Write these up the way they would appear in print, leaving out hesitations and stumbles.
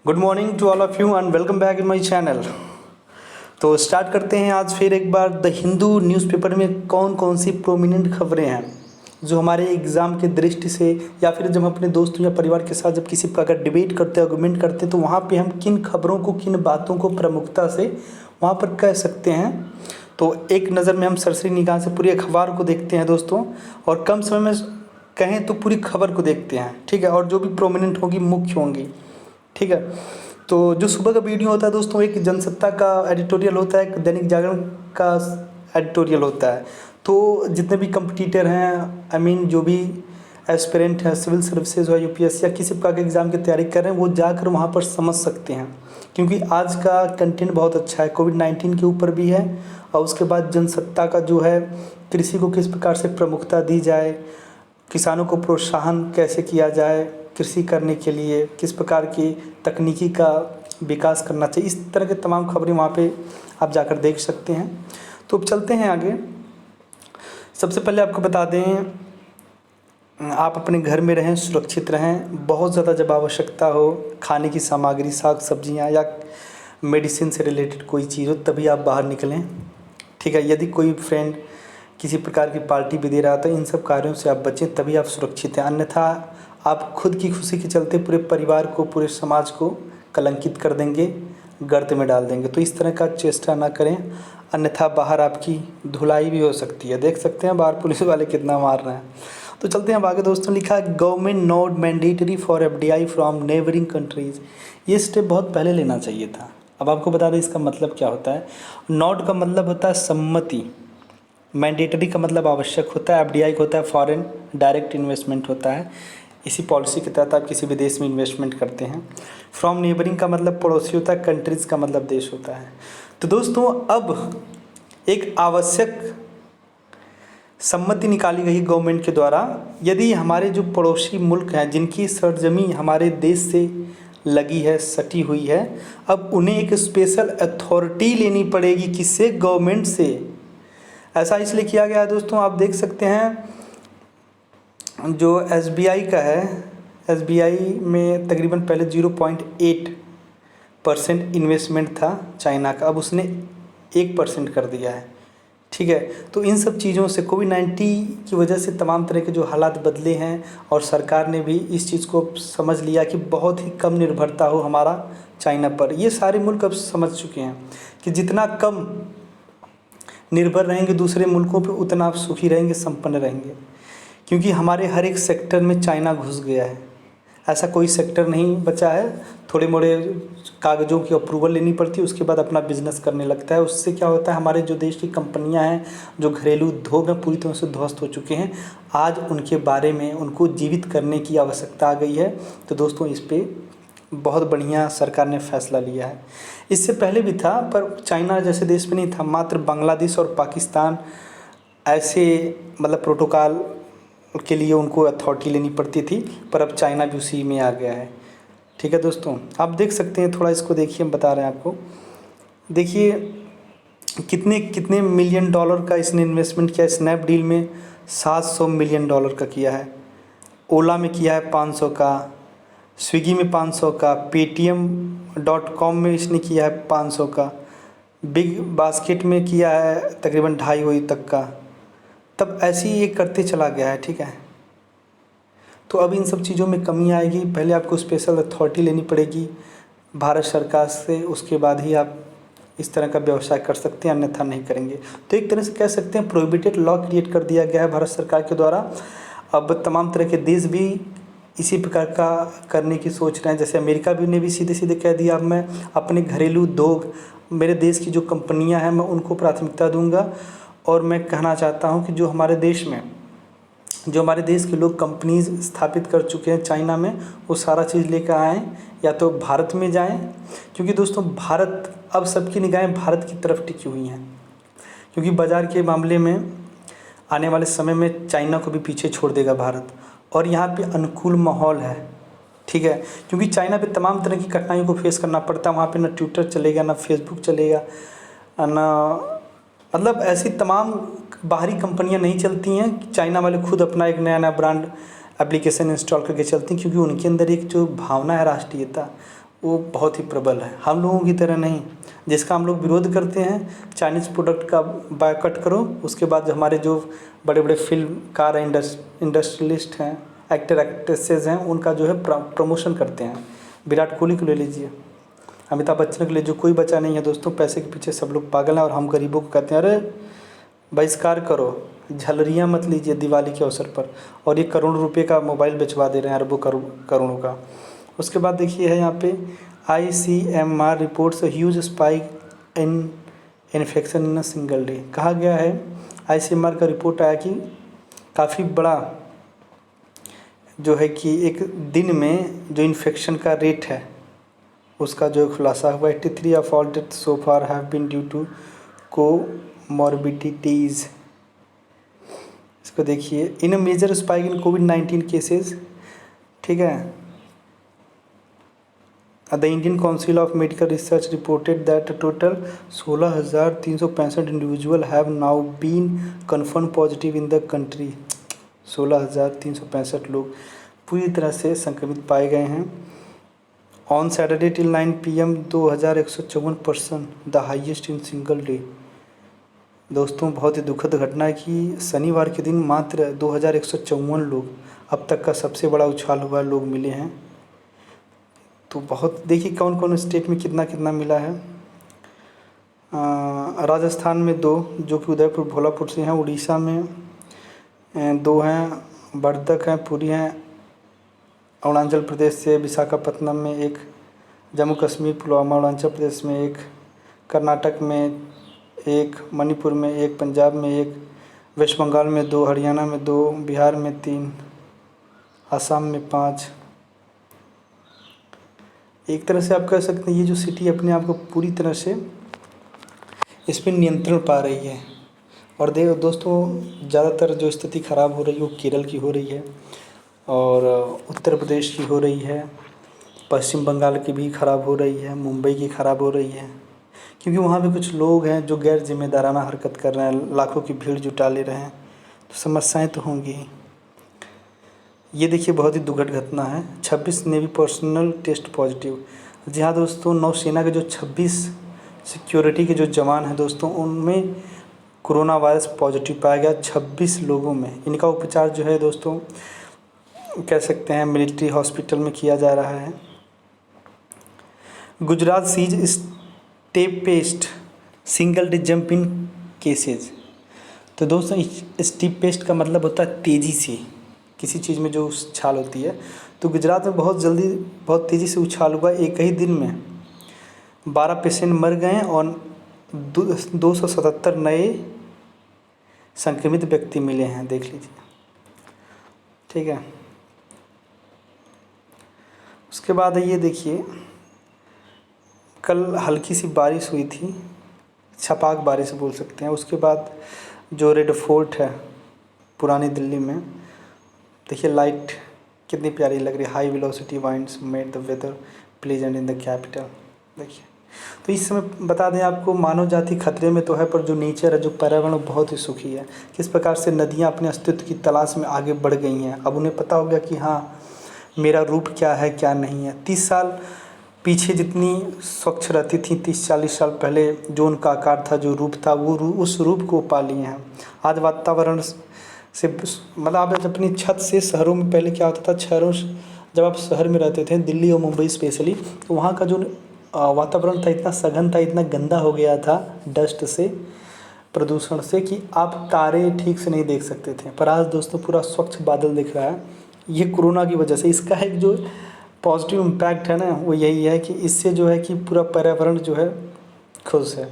Good morning to all of you and welcome back in my channel. तो start करते हैं आज फिर एक बार द हिंदू न्यूज़पेपर में कौन कौन सी प्रोमिनेंट खबरें हैं जो हमारे एग्ज़ाम की दृष्टि से या फिर जब हम अपने दोस्तों या परिवार के साथ जब किसी प्रकार डिबेट करते हैं, आर्गूमेंट करते हैं, तो वहाँ पे हम किन खबरों को, किन बातों को प्रमुखता से वहाँ पर कह सकते हैं। तो एक नज़र में हम सरसरी निगाह से पूरी अखबार को देखते हैं दोस्तों, और कम समय में कहें तो पूरी खबर को देखते हैं, ठीक है, और जो भी प्रोमिनेंट होगी, मुख्य होंगी, ठीक है। तो जो सुबह का वीडियो होता है दोस्तों, एक जनसत्ता का एडिटोरियल होता है, एक दैनिक जागरण का एडिटोरियल होता है। तो जितने भी कंपटीटर हैं, जो भी एस्पिरेंट हैं, सिविल सर्विसेज और यूपीएससी या किसी प्रकार के एग्ज़ाम की तैयारी कर रहे हैं, वो जाकर वहाँ पर समझ सकते हैं, क्योंकि आज का कंटेंट बहुत अच्छा है। कोविड-19 के ऊपर भी है, और उसके बाद जनसत्ता का जो है, कृषि को किस प्रकार से प्रमुखता दी जाए, किसानों को प्रोत्साहन कैसे किया जाए कृषि करने के लिए, किस प्रकार की तकनीकी का विकास करना चाहिए, इस तरह के तमाम खबरें वहाँ पे आप जाकर देख सकते हैं। तो अब चलते हैं आगे। सबसे पहले आपको बता दें, आप अपने घर में रहें, सुरक्षित रहें। बहुत ज़्यादा जब आवश्यकता हो, खाने की सामग्री, साग सब्जियाँ या मेडिसिन से रिलेटेड कोई चीज़ हो, तभी आप बाहर निकलें, ठीक है। यदि कोई फ्रेंड किसी प्रकार की पार्टी भी दे रहा था, इन सब कार्यों से आप बचें, तभी आप सुरक्षित हैं। अन्यथा आप खुद की खुशी के चलते पूरे परिवार को, पूरे समाज को कलंकित कर देंगे, गर्त में डाल देंगे। तो इस तरह का चेष्टा ना करें, अन्यथा बाहर आपकी धुलाई भी हो सकती है। देख सकते हैं बाहर पुलिस वाले कितना मार रहे हैं। तो चलते हैं अब आगे दोस्तों। लिखा है government note mandatory for FDI from neighbouring countries. ये स्टेप बहुत पहले लेना चाहिए था। अब आपको बता दें इसका मतलब क्या होता है। नोट का मतलब होता है सम्मति, मैंडेटरी का मतलब आवश्यक होता है, एफडीआई का होता है फॉरेन डायरेक्ट इन्वेस्टमेंट होता है। इसी पॉलिसी के तहत आप किसी भी देश में इन्वेस्टमेंट करते हैं। फ्रॉम नेबरिंग का मतलब पड़ोसी होता है, कंट्रीज़ का मतलब देश होता है। तो दोस्तों अब एक आवश्यक सम्मति निकाली गई गवर्नमेंट के द्वारा, यदि हमारे जो पड़ोसी मुल्क हैं, जिनकी सरजमी हमारे देश से लगी है, सटी हुई है, अब उन्हें एक स्पेशल अथॉरिटी लेनी पड़ेगी। किससे? गवर्नमेंट से। ऐसा इसलिए किया गया है दोस्तों, आप देख सकते हैं जो एसबीआई का है, एसबीआई में तकरीबन पहले 0.8% इन्वेस्टमेंट था चाइना का, अब उसने 1% कर दिया है, ठीक है। तो इन सब चीज़ों से, कोविड-19 की वजह से तमाम तरह के जो हालात बदले हैं, और सरकार ने भी इस चीज़ को समझ लिया कि बहुत ही कम निर्भरता हो हमारा चाइना पर। ये सारे मुल्क अब समझ चुके हैं कि जितना कम निर्भर रहेंगे दूसरे मुल्कों पे, उतना आप सुखी रहेंगे, संपन्न रहेंगे, क्योंकि हमारे हर एक सेक्टर में चाइना घुस गया है। ऐसा कोई सेक्टर नहीं बचा है। थोड़े मोड़े कागज़ों की अप्रूवल लेनी पड़ती है, उसके बाद अपना बिजनेस करने लगता है। उससे क्या होता है, हमारे जो देश की कंपनियां हैं, जो घरेलू उद्योग हैं, पूरी तरह से ध्वस्त हो चुके हैं। आज उनके बारे में, उनको जीवित करने की आवश्यकता आ गई है। तो दोस्तों इस पर बहुत बढ़िया सरकार ने फैसला लिया है। इससे पहले भी था, पर चाइना जैसे देश में नहीं था। मात्र बांग्लादेश और पाकिस्तान ऐसे मतलब प्रोटोकॉल के लिए उनको अथॉरिटी लेनी पड़ती थी, पर अब चाइना भी उसी में आ गया है, ठीक है दोस्तों। आप देख सकते हैं, थोड़ा इसको देखिए, हम बता रहे हैं आपको। देखिए कितने कितने मिलियन डॉलर का इसने इन्वेस्टमेंट किया। स्नैपडील में 700 मिलियन डॉलर का किया है, ओला में किया है 500 का, स्विगी में 500 का, पेटीएम.com में इसने किया है 500 का, बिग बास्केट में किया है तकरीबन 2.5 वही तक का। तब ऐसे ही ये करते चला गया है, ठीक है। तो अब इन सब चीज़ों में कमी आएगी। पहले आपको स्पेशल अथॉरिटी लेनी पड़ेगी भारत सरकार से, उसके बाद ही आप इस तरह का व्यवसाय कर सकते हैं, अन्यथा नहीं करेंगे। तो एक तरह से कह सकते हैं प्रोहिबिटेड लॉ क्रिएट कर दिया गया है भारत सरकार के द्वारा। अब तमाम तरह के देश भी इसी प्रकार का करने की सोच रहे हैं। जैसे अमेरिका भी ने भी सीधे सीधे कह दिया, अब मैं अपने घरेलू उद्योग, मेरे देश की जो कंपनियां हैं, मैं उनको प्राथमिकता दूंगा। और मैं कहना चाहता हूं कि जो हमारे देश के लोग कंपनीज स्थापित कर चुके हैं चाइना में, वो सारा चीज़ लेकर आएँ, या तो भारत में जाएं, क्योंकि दोस्तों भारत, अब सबकी निगाहें भारत की तरफ टिकी हुई हैं, क्योंकि बाज़ार के मामले में आने वाले समय में चाइना को भी पीछे छोड़ देगा भारत। और यहाँ पे अनुकूल माहौल है, ठीक है, क्योंकि चाइना पे तमाम तरह की कठिनाइयों को फेस करना पड़ता है। वहाँ पे ना ट्विटर चलेगा, ना फेसबुक चलेगा, ना मतलब ऐसी तमाम बाहरी कंपनियां नहीं चलती हैं। चाइना वाले खुद अपना एक नया ब्रांड एप्लीकेशन इंस्टॉल करके चलती हैं, क्योंकि उनके अंदर एक जो भावना है राष्ट्रीयता, वो बहुत ही प्रबल है, हम लोगों की तरह नहीं। जिसका हम लोग विरोध करते हैं, चाइनीज़ प्रोडक्ट का बायकॉट करो, उसके बाद हमारे जो बड़े बड़े फिल्मकार हैं, इंडस्ट्रियलिस्ट हैं, एक्टर एक्ट्रेसेस हैं, उनका जो है प्रमोशन करते हैं। विराट कोहली को ले लीजिए, अमिताभ बच्चन के लिए जो कोई बचा नहीं है दोस्तों, पैसे के पीछे सब लोग पागल हैं। और हम गरीबों को कहते हैं अरे बहिष्कार करो, झलरियाँ मत लीजिए दिवाली के अवसर पर। और ये करोड़ों रुपए का मोबाइल बेचवा दे रहे हैं, अरबों करोड़ों का। उसके बाद देखिए है यहाँ पे ICMR reports huge spike in infection in a single day. कहा गया है, ICMR का रिपोर्ट आया कि काफ़ी बड़ा जो है कि एक दिन में जो इन्फेक्शन का रेट है उसका जो खुलासा हुआ। 83 of all death so far have been due to comorbidities. इसको देखिए, in a major spike in कोविड-19 केसेस, ठीक है। The Indian Council of Medical Research reported that total 16,365 individual have now been confirm positive in the country. 16,365 लोग पूरी तरह से संक्रमित पाए गए हैं। On Saturday till 9 PM 2,154 person, the highest in single day. दोस्तों बहुत ही दुखद घटना है कि शनिवार के दिन मात्र 2,154 लोग, अब तक का सबसे बड़ा उछाल हुआ लोग मिले हैं। तो बहुत देखिए कौन कौन स्टेट में कितना कितना मिला है। राजस्थान में 2 जो कि उदयपुर भोलापुर से हैं, उड़ीसा में 2 हैं, वर्धक हैं, पुरी हैं, अरुणाचल प्रदेश से विशाखापत्तनम में 1, जम्मू कश्मीर पुलवामा अरुणाचल प्रदेश में 1, कर्नाटक में 1, मणिपुर में 1, पंजाब में 1, वेस्ट बंगाल में 2, हरियाणा में 2, बिहार में 3, असम में 5। एक तरह से आप कह सकते हैं ये जो सिटी अपने आप को पूरी तरह से इस पर नियंत्रण पा रही है। और दोस्तों ज़्यादातर जो स्थिति ख़राब हो रही है वो केरल की हो रही है, और उत्तर प्रदेश की हो रही है, पश्चिम बंगाल की भी ख़राब हो रही है, मुंबई की ख़राब हो रही है। क्योंकि वहाँ भी कुछ लोग हैं जो गैर जिम्मेदाराना हरकत कर रहे हैं, लाखों की भीड़ जुटा ले रहे हैं, तो समस्याएं तो होंगी ही। ये देखिए बहुत ही दुखद घटना है, 26 नेवी पर्सनल टेस्ट पॉजिटिव। जी हाँ दोस्तों, नौसेना के जो 26 सिक्योरिटी के जो जवान हैं दोस्तों, उनमें कोरोना वायरस पॉजिटिव पाया गया 26 लोगों में। इनका उपचार जो है दोस्तों कह सकते हैं मिलिट्री हॉस्पिटल में किया जा रहा है। Gujarat sees steepest single day jump in cases. तो दोस्तों स्टीपेस्ट का मतलब होता है तेज़ी से किसी चीज़ में जो उछाल होती है। तो गुजरात में बहुत तेज़ी से उछाल हुआ। एक ही दिन में 12 पेशेंट मर गए और 277 नए संक्रमित व्यक्ति मिले हैं, देख लीजिए, ठीक है। उसके बाद ये देखिए, कल हल्की सी बारिश हुई थी, छपाक बारिश बोल सकते हैं। उसके बाद जो रेड फोर्ट है पुरानी दिल्ली में, देखिए लाइट कितनी प्यारी लग रही है। High velocity winds made the weather pleasant in the capital. देखिए, तो इस समय बता दें आपको, मानव जाति खतरे में तो है, पर जो नेचर है, जो पर्यावरण, बहुत ही सुखी है। किस प्रकार से नदियाँ अपने अस्तित्व की तलाश में आगे बढ़ गई हैं। अब उन्हें पता हो गया कि हाँ मेरा रूप क्या है क्या नहीं है। 30 साल पीछे जितनी स्वच्छ रहती थी, 30-40 साल पहले जो उनका आकार था, जो रूप था, वो उस रूप को पा लिए हैं। आज वातावरण से मतलब आप अपनी छत से, शहरों में पहले क्या होता था, शहरों जब आप शहर में रहते थे, दिल्ली और मुंबई स्पेशली, तो वहाँ का जो वातावरण था इतना सघन था, इतना गंदा हो गया था डस्ट से, प्रदूषण से, कि आप तारे ठीक से नहीं देख सकते थे। पर आज दोस्तों पूरा स्वच्छ बादल दिख रहा है, ये कोरोना की वजह से। इसका एक जो पॉजिटिव इम्पैक्ट है ना, वो यही है कि इससे जो है कि पूरा पर्यावरण जो है खुश है।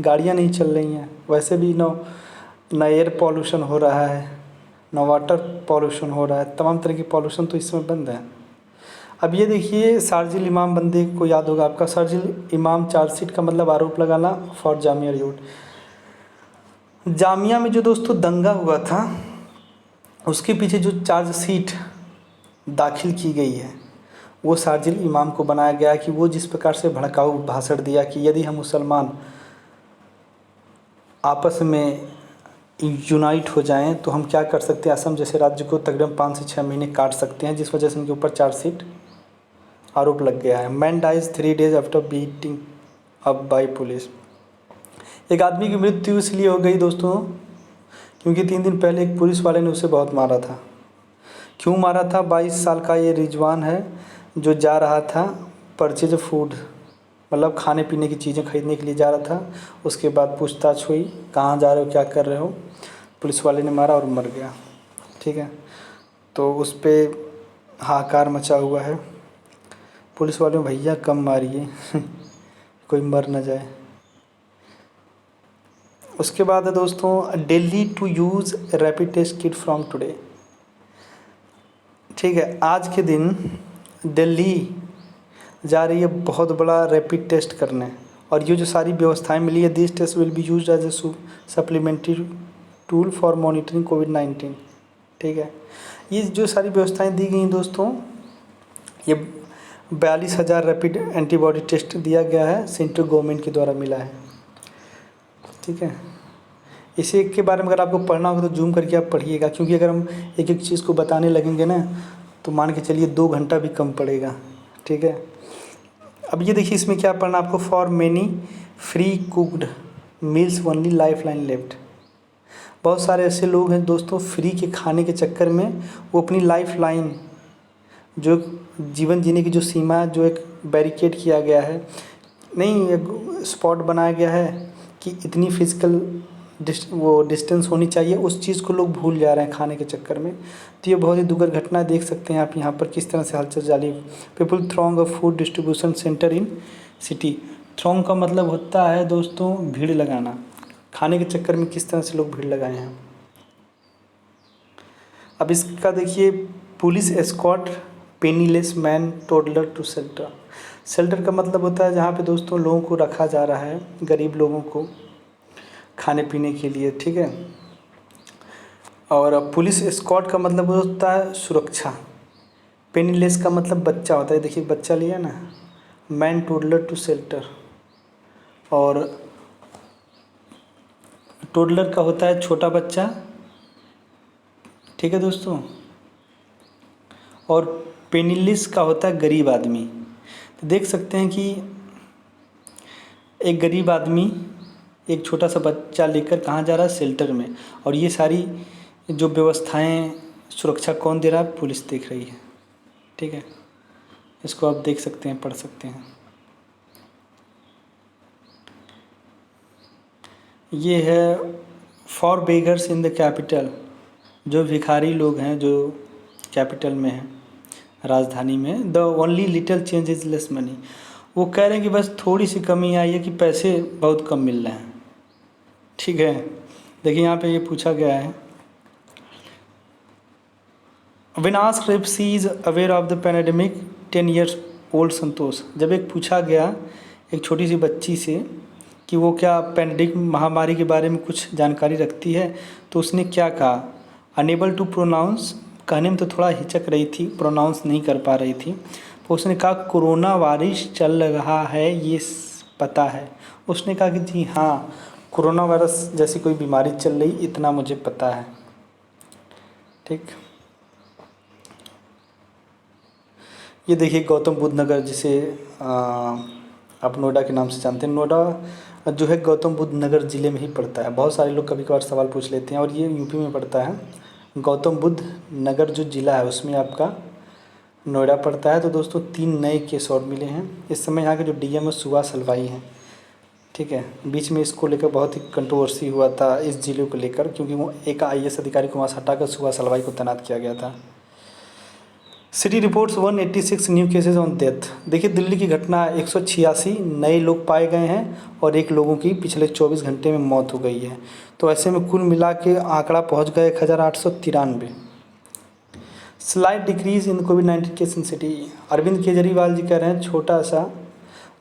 गाड़ियाँ नहीं चल रही हैं, वैसे भी ना एयर पॉल्यूशन हो रहा है, ना वाटर पॉल्यूशन हो रहा है, तमाम तरह की पॉल्यूशन तो इसमें बंद है। अब ये देखिए, शारजिल इमाम बंदे को याद होगा आपका, शारजिल इमाम चार्जशीट का मतलब आरोप लगाना फॉर जामिया रिवोट। जामिया में जो दोस्तों दंगा हुआ था, उसके पीछे जो चार्जशीट दाखिल की गई है, वो शारजिल इमाम को बनाया गया कि वो जिस प्रकार से भड़काऊ भाषण दिया कि यदि हम मुसलमान आपस में यूनाइट हो जाएं तो हम क्या कर सकते हैं, असम जैसे राज्य को तकरीबन 5 से 6 महीने काट सकते हैं, जिस वजह से उनके ऊपर चार्जशीट आरोप लग गया है। Man dies 3 days after beating up by police. एक आदमी की मृत्यु इसलिए हो गई दोस्तों क्योंकि 3 दिन पहले एक पुलिस वाले ने उसे बहुत मारा था। क्यों मारा था? 22 साल का ये रिजवान है जो जा रहा था परचेज फूड, मतलब खाने पीने की चीज़ें खरीदने के लिए जा रहा था। उसके बाद पूछताछ हुई, कहाँ जा रहे हो, क्या कर रहे हो, पुलिस वाले ने मारा और मर गया। ठीक है, तो उस पर हाहाकार मचा हुआ है। पुलिस वालों भैया कम मारिए कोई मर न जाए। उसके बाद है दोस्तों, Delhi to use rapid test kit from today. ठीक है, आज के दिन दिल्ली जा रही है बहुत बड़ा रैपिड टेस्ट करने, और ये जो सारी व्यवस्थाएं मिली है, this test will be used as a supplementary tool for monitoring कोविड-19। ठीक है, ये जो सारी व्यवस्थाएं दी गई दोस्तों, ये 42,000 रैपिड एंटीबॉडी टेस्ट दिया गया है, सेंट्रल गवर्नमेंट के द्वारा मिला है। ठीक है, इसी के बारे में अगर आपको पढ़ना होगा तो जूम करके आप पढ़िएगा, क्योंकि अगर हम एक एक चीज़ को बताने लगेंगे ना तो मान के चलिए 2 घंटा भी कम पड़ेगा। ठीक है, अब ये देखिए इसमें क्या पढ़ना आपको, for many free cooked meals only life line left. बहुत सारे ऐसे लोग हैं दोस्तों, फ्री के खाने के चक्कर में वो अपनी लाइफ लाइन, जो जीवन जीने की जो सीमा, जो एक बैरिकेड किया गया है, नहीं एक स्पॉट बनाया गया है कि इतनी फिजिकल डिस्टेंस होनी चाहिए, उस चीज़ को लोग भूल जा रहे हैं खाने के चक्कर में। तो ये बहुत ही दुखद घटना देख सकते हैं आप यहाँ पर किस तरह से हलचल जारी। People throng a food distribution centre in city. Throng का मतलब होता है दोस्तों भीड़ लगाना, खाने के चक्कर में किस तरह से लोग भीड़ लगाए हैं। अब इसका देखिए, police escort penniless man toddler to shelter. Shelter का मतलब होता है जहाँ पे दोस्तों लोगों को रखा जा रहा है, गरीब लोगों को खाने पीने के लिए। ठीक है, और पुलिस एस्कॉर्ट का मतलब होता है सुरक्षा। पेनीलेस का मतलब बच्चा होता है, देखिए बच्चा लिया ना, मैन टोडलर टू शेल्टर, और टोडलर का होता है छोटा बच्चा। ठीक है दोस्तों, और पेनीलेस का होता है गरीब आदमी। तो देख सकते हैं कि एक गरीब आदमी एक छोटा सा बच्चा लेकर कहाँ जा रहा है, शेल्टर में, और ये सारी जो व्यवस्थाएं सुरक्षा कौन दे रहा है, पुलिस देख रही है। ठीक है, इसको आप देख सकते हैं, पढ़ सकते हैं। ये है for beggars in the capital, जो भिखारी लोग हैं जो कैपिटल में हैं, राजधानी में। The only little change is less money. वो कह रहे हैं कि बस थोड़ी सी कमी आई है कि पैसे बहुत कम मिल रहे हैं। ठीक है, देखिए यहाँ पे ये पूछा गया है, when asked if she is aware of the pandemic 10 years old Santosh. जब एक पूछा गया एक छोटी सी बच्ची से कि वो क्या पैंडेमिक महामारी के बारे में कुछ जानकारी रखती है, तो उसने क्या कहा, अनेबल टू प्रोनाउंस, कहने में तो थोड़ा हिचक रही थी, प्रोनाउंस नहीं कर पा रही थी। तो उसने कहा कोरोना वायरस चल रहा है ये पता है। उसने कहा कि जी हाँ, कोरोना वायरस जैसी कोई बीमारी चल रही, इतना मुझे पता है। ठीक, ये देखिए गौतम बुद्ध नगर, जिसे आप नोएडा के नाम से जानते हैं। नोएडा जो है गौतम बुद्ध नगर ज़िले में ही पड़ता है। बहुत सारे लोग कभी कभार सवाल पूछ लेते हैं, और ये यूपी में पड़ता है। गौतम बुद्ध नगर जो ज़िला है उसमें आपका नोएडा पड़ता है। तो दोस्तों 3 नए केस और मिले हैं। इस समय यहाँ के जो डीएम है सुभाष हलवाई हैं। ठीक है, बीच में इसको लेकर बहुत ही कंट्रोवर्सी हुआ था इस ज़िले को लेकर, क्योंकि वो एक आईएएस अधिकारी को वहाँ से हटाकर सुभाष हलवाई को तैनात किया गया था। City reports 186 new cases on death. देखिए दिल्ली की घटना, 186 नए लोग पाए गए हैं और 1 लोगों की पिछले 24 घंटे में मौत हो गई है। तो ऐसे में कुल मिला के आंकड़ा पहुंच गया 1893। स्लाइड डिक्रीज इन कोविड-19 case in city. Arvind Kejriwal ji कह रहे हैं छोटा सा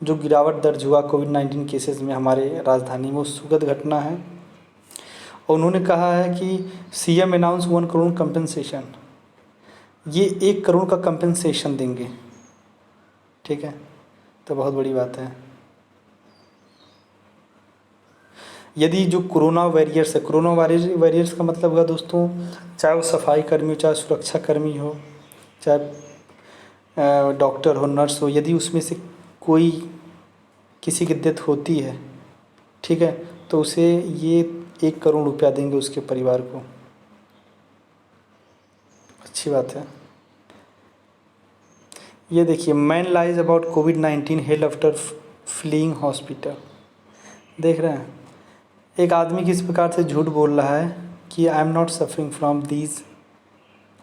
जो गिरावट दर्ज हुआ कोविड-19 केसेस में हमारे राजधानी में, वो सुखद घटना है। और उन्होंने कहा है कि सीएम अनाउंस 1 करोड़ कंपनसेशन, ये 1 करोड़ का कंपनसेशन देंगे। ठीक है, तो बहुत बड़ी बात है। यदि जो कोरोना वॉरियर्स है, कोरोना वॉरियर्स का मतलब हुआ दोस्तों, चाहे वो सफाई कर्मी हो, चाहे सुरक्षा कर्मी हो, चाहे डॉक्टर हो, नर्स हो, यदि उसमें से कोई किसी की डेथ होती है, ठीक है, तो उसे ये 1 करोड़ रुपया देंगे उसके परिवार को। अच्छी बात है। ये देखिए, man lies about covid hello after fleeing hospital. देख रहे हैं, एक आदमी किस प्रकार से झूठ बोल रहा है कि I am not suffering from these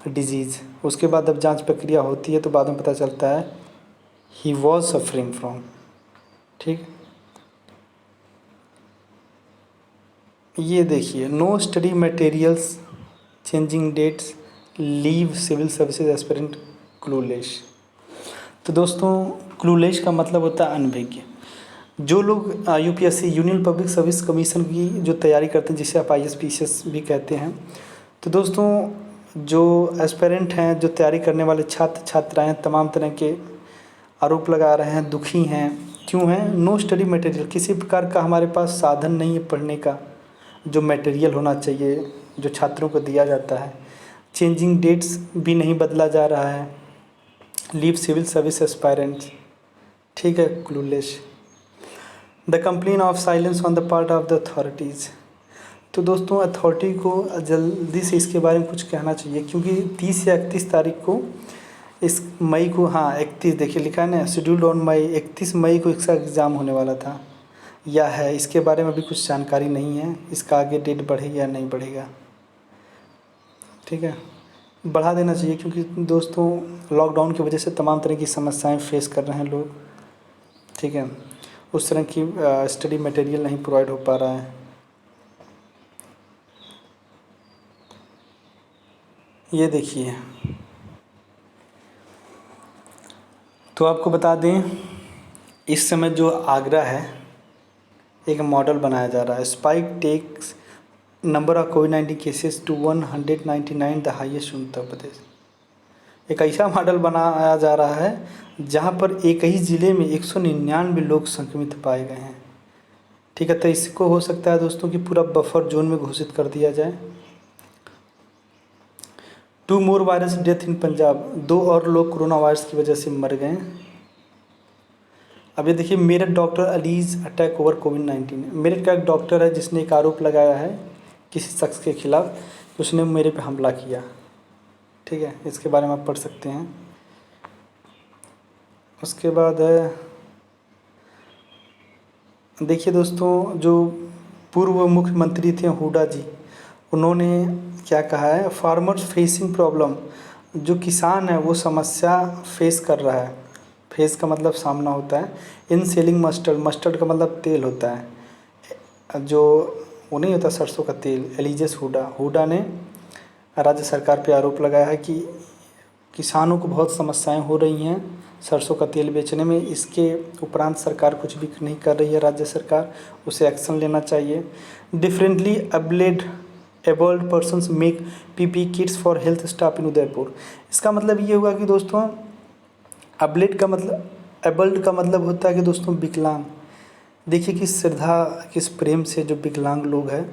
disease. उसके बाद जब जांच प्रक्रिया होती है तो बाद में पता चलता है ही वॉज सफरिंग फ्रॉम। ठीक, ये देखिए, no study materials, changing dates, leave civil services aspirant clueless. तो दोस्तों, क्लूलेस का मतलब होता है अनभिज्ञ। जो लोग UPSC union public service commission की जो तैयारी करते हैं, जिसे आप आईएएस पीसीएस भी कहते हैं, तो दोस्तों जो एस्पिरेंट हैं, जो तैयारी करने वाले छात्र छात्राएं तमाम तरह के आरोप लगा रहे हैं, दुखी हैं। क्यों हैं? नो स्टडी मटेरियल, किसी प्रकार का हमारे पास साधन नहीं है पढ़ने का, जो मटेरियल होना चाहिए जो छात्रों को दिया जाता है। चेंजिंग डेट्स भी नहीं बदला जा रहा है। लीव सिविल सर्विस एस्पायरेंट्स, ठीक है, clueless. The complain of silence on the part of the authorities. तो दोस्तों, अथॉरिटी को जल्दी से इसके बारे में कुछ कहना चाहिए, क्योंकि 30 या 31 तारीख को, इस मई को, हाँ 31, देखिए लिखा है ना, शेड्यूल्ड ऑन मई, 31 मई को इसका एग्ज़ाम होने वाला था या है। इसके बारे में भी कुछ जानकारी नहीं है, इसका आगे डेट बढ़ेगा या नहीं बढ़ेगा। ठीक है, बढ़ा देना चाहिए, क्योंकि दोस्तों लॉकडाउन की वजह से तमाम तरह की समस्याएं फेस कर रहे हैं लोग। ठीक है, उस तरह की स्टडी मटेरियल नहीं प्रोवाइड हो पा रहा है। ये देखिए, तो आपको बता दें, इस समय जो आगरा है, एक मॉडल बनाया जा रहा है। स्पाइक टेक्स नंबर ऑफ कोविड-19 cases to 199, the highest in Uttar Pradesh. एक ऐसा मॉडल बनाया जा रहा है जहां पर एक ही ज़िले में 199 लोग संक्रमित पाए गए हैं। ठीक है, तो इसको हो सकता है दोस्तों कि पूरा बफर जोन में घोषित कर दिया जाए। 2 मोर वायरस डेथ इन पंजाब, 2 और लोग कोरोना वायरस की वजह से मर गए। अब ये देखिए, Meerut doctor alleges attack over कोविड-19। मेरठ का एक डॉक्टर है जिसने एक आरोप लगाया है किसी शख्स के खिलाफ कि उसने मेरे पे हमला किया। ठीक है, इसके बारे में आप पढ़ सकते हैं। उसके बाद है, देखिए दोस्तों, जो पूर्व मुख्यमंत्री थे हुड्डा जी, उन्होंने क्या कहा है, फार्मर्स फेसिंग प्रॉब्लम, जो किसान है वो समस्या फेस कर रहा है। फेस का मतलब सामना होता है। इन सेलिंग मस्टर्ड, मस्टर्ड का मतलब तेल होता है, जो वो नहीं होता सरसों का तेल। एलिजियस हुड्डा ने राज्य सरकार पे आरोप लगाया है कि किसानों को बहुत समस्याएं हो रही हैं सरसों का तेल बेचने में। इसके उपरांत सरकार कुछ भी नहीं कर रही है, राज्य सरकार, उसे एक्शन लेना चाहिए। Differently abled persons make PP kits for health staff in Udaipur. इसका मतलब ये हुआ कि दोस्तों, एबलेट का मतलब, एबल्ड का मतलब होता है कि दोस्तों विकलांग। देखिए किस श्रद्धा, किस प्रेम से जो विकलांग लोग हैं।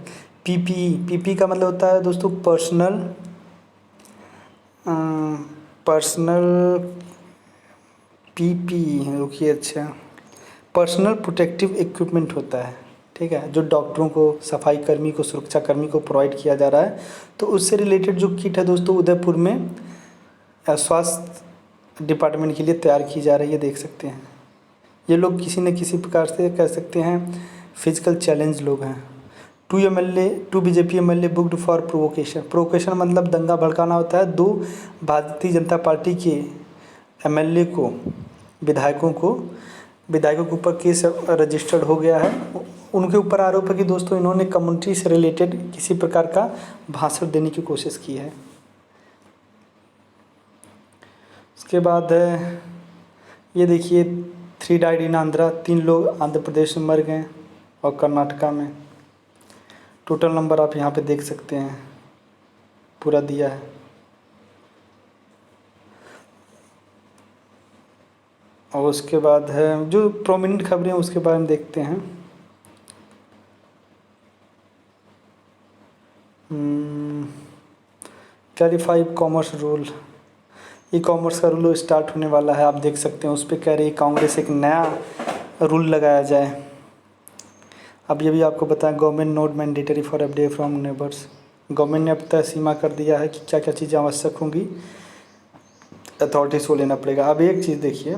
पीपी का मतलब होता है दोस्तों पर्सनल पीपी, रुकिए, अच्छा, पर्सनल प्रोटेक्टिव इक्विपमेंट होता है। ठीक है, जो डॉक्टरों को, सफाई कर्मी को, सुरक्षा कर्मी को प्रोवाइड किया जा रहा है। तो उससे रिलेटेड जो किट है दोस्तों, उदयपुर में स्वास्थ्य डिपार्टमेंट के लिए तैयार की जा रही है, देख सकते हैं। ये लोग किसी न किसी प्रकार से कह सकते हैं फिजिकल चैलेंज लोग हैं। 2 BJP MLA booked for provocation मतलब दंगा भड़काना होता है। 2 भारतीय जनता पार्टी के एमएलए को, विधायकों के ऊपर केस रजिस्टर्ड हो गया है। उनके ऊपर आरोप है कि दोस्तों इन्होंने कम्युनिटी से रिलेटेड किसी प्रकार का भाषण देने की कोशिश की है। उसके बाद है, ये देखिए, 3 डाइड इन आंध्रा, 3 लोग आंध्र प्रदेश में मर गए और कर्नाटका में। टोटल नंबर आप यहाँ पे देख सकते हैं, पूरा दिया है। और उसके बाद है जो प्रोमिनेंट खबरें हैं उसके बारे में देखते हैं। Clarify commerce rule, e commerce का रूल स्टार्ट होने वाला है, आप देख सकते हैं। उस पर कह रही है कांग्रेस एक नया रूल लगाया जाए। अब ये भी आपको बताएं, government note mandatory for FDI from neighbours. Government ने अब तय सीमा कर दिया है कि क्या क्या चीज़ें आवश्यक होंगी, अथॉरिटीज़ को लेना पड़ेगा। अब एक चीज़ देखिए,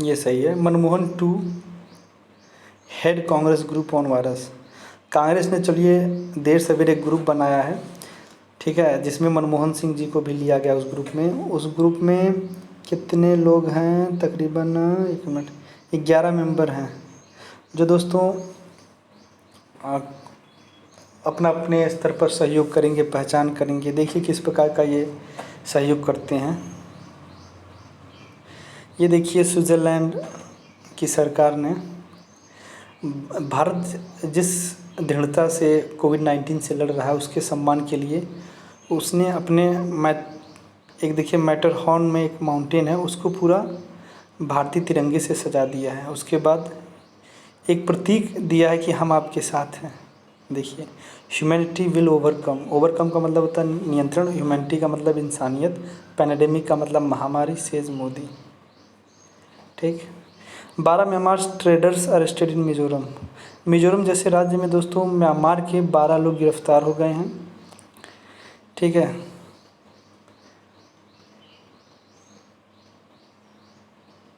ये सही है। Manmohan to head Congress group on virus. Congress ने चलिए देर सवेर एक ग्रुप बनाया है, ठीक है, जिसमें मनमोहन सिंह जी को भी लिया गया उस ग्रुप में। उस ग्रुप में कितने लोग हैं? तकरीबन 11 मेंबर हैं, जो दोस्तों अपना अपने स्तर पर सहयोग करेंगे, पहचान करेंगे। देखिए किस प्रकार का ये सहयोग करते हैं। ये देखिए स्विट्ज़रलैंड की सरकार ने, भारत जिस दृढ़ता से कोविड-19 से लड़ रहा है उसके सम्मान के लिए उसने अपने एक देखिए मैटरहॉर्न में एक माउंटेन है, उसको पूरा भारतीय तिरंगे से सजा दिया है। उसके बाद एक प्रतीक दिया है कि हम आपके साथ हैं। देखिए, ह्यूमैनिटी विल ओवरकम। ओवरकम का मतलब होता है नियंत्रण, ह्यूमैनिटी का मतलब इंसानियत, पैंडेमिक का मतलब महामारी, सेज मोदी। ठीक। 12 Myanmar traders arrested in Mizoram. Mizoram जैसे राज्य में दोस्तों म्यांमार के 12 लोग गिरफ्तार हो गए हैं, ठीक है।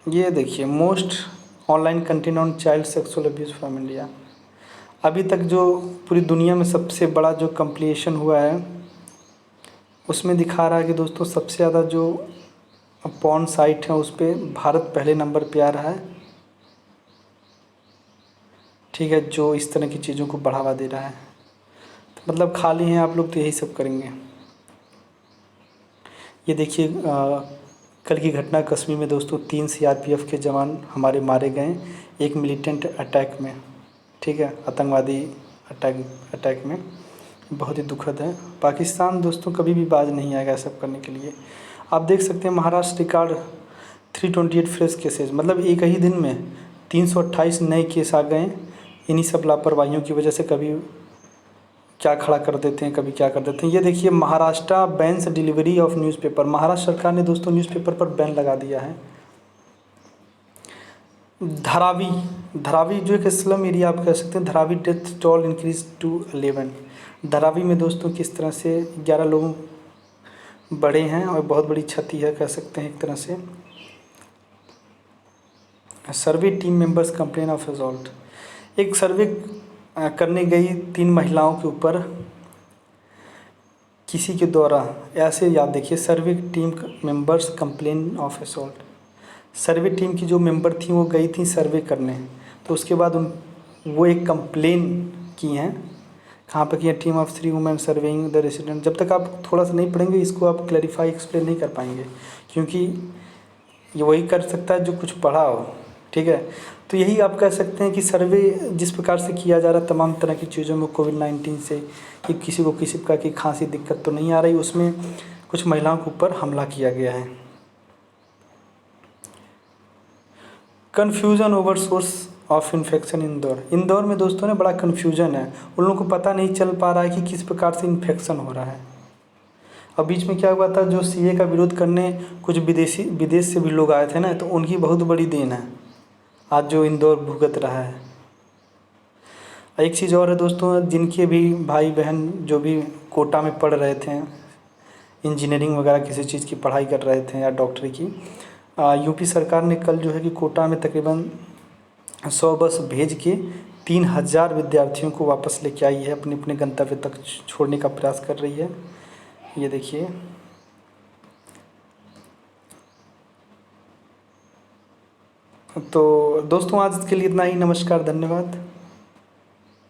ये देखिए most online content on child sexual abuse from India. अभी तक जो पूरी दुनिया में सबसे बड़ा जो कंप्लीशन हुआ है उसमें दिखा रहा है कि दोस्तों सबसे ज़्यादा जो पॉर्न साइट है उस पर भारत पहले नंबर पे आ रहा है, ठीक है, जो इस तरह की चीज़ों को बढ़ावा दे रहा है। तो मतलब खाली हैं आप लोग तो यही सब करेंगे। ये देखिए कल की घटना कश्मीर में दोस्तों 3 सीआरपीएफ के जवान हमारे मारे गए एक मिलिटेंट अटैक में, ठीक है, आतंकवादी अटैक में। बहुत ही दुखद है। पाकिस्तान दोस्तों कभी भी बाज नहीं आएगा सब करने के लिए। आप देख सकते हैं महाराष्ट्र रिकॉर्ड 328 फ्रेश केसेज, मतलब एक ही दिन में 328 नए केस आ गए। इन्हीं सब लापरवाहियों की वजह से कभी क्या खड़ा कर देते हैं, कभी क्या कर देते हैं। ये देखिए Maharashtra bans delivery of newspaper. Maharashtra सरकार ने दोस्तों न्यूज़पेपर पर बैन लगा दिया है। धारावी जो एक स्लम एरिया आप कह सकते हैं, Dharavi death toll increase to 11। Dharavi में दोस्तों किस तरह से 11 लोग बड़े हैं और बहुत बड़ी क्षति है कह सकते हैं एक तरह से। Survey team members complain of assault. एक सर्वे करने गई 3 महिलाओं के ऊपर किसी के द्वारा ऐसे, याद देखिए, survey team members complain of assault. Survey team की जो मेंबर थी वो गई थी सर्वे करने, तो उसके बाद वो एक कंप्लेन की हैं। कहाँ पर किया? Team of 3 women surveying the resident. जब तक आप थोड़ा सा नहीं पढ़ेंगे इसको आप क्लैरिफाई एक्सप्लेन नहीं कर पाएंगे, क्योंकि ये वही कर सकता है जो कुछ पढ़ा हो, ठीक है। तो यही आप कह सकते हैं कि सर्वे जिस प्रकार से किया जा रहा है तमाम तरह की चीज़ों में कोविड-19 से, कि किसी को किसी प्रकार की खांसी दिक्कत तो नहीं आ रही, उसमें कुछ महिलाओं के ऊपर हमला किया गया है। Confusion over source of infection Indore में दोस्तों ने बड़ा कन्फ्यूज़न है। उन लोगों को पता नहीं चल पा रहा है कि किस प्रकार से इन्फेक्शन हो रहा है। अब बीच में क्या हुआ था, जो सीए का विरोध करने कुछ विदेश से भी लोग आए थे ना, तो उनकी बहुत बड़ी देन है आज जो इंदौर भुगत रहा है। एक चीज़ और है दोस्तों, जिनके भी भाई बहन जो भी कोटा में पढ़ रहे थे, इंजीनियरिंग वगैरह किसी चीज़ की पढ़ाई कर रहे थे या डॉक्टरी की, यूपी सरकार ने कल जो है कि कोटा में तकरीबन 100 बस भेज के 3000 विद्यार्थियों को वापस लेके आई है, अपने अपने गंतव्य तक छोड़ने का प्रयास कर रही है। ये देखिए, तो दोस्तों आज के लिए इतना ही। नमस्कार, धन्यवाद।